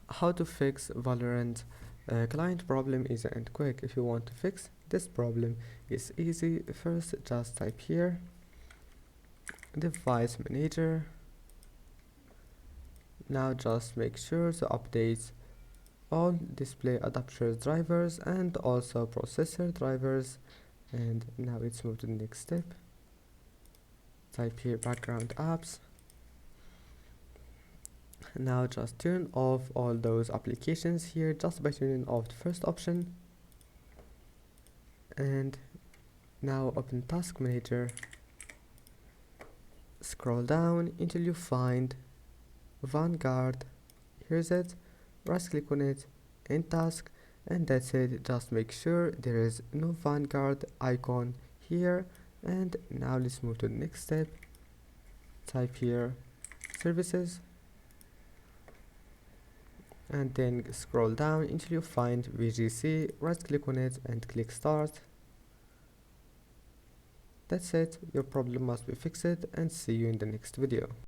How to fix Valorant client problem easy and quick. If you want to fix this problem, it's easy. First, just type here device manager. Now just make sure to update all display adapter drivers and also processor drivers. And now let's move to the next step. Type here background apps. Now just turn off all those applications here just by turning off the first option. And now open task manager. Scroll down until you find Vanguard. Here's it. Right click on it in task, and that's it. Just make sure there is no Vanguard icon here. And now let's move to the next step. Type here services, and then scroll down until you find VGC. Right click on it and click start. That's it. Your problem must be fixed, and see you in the next video.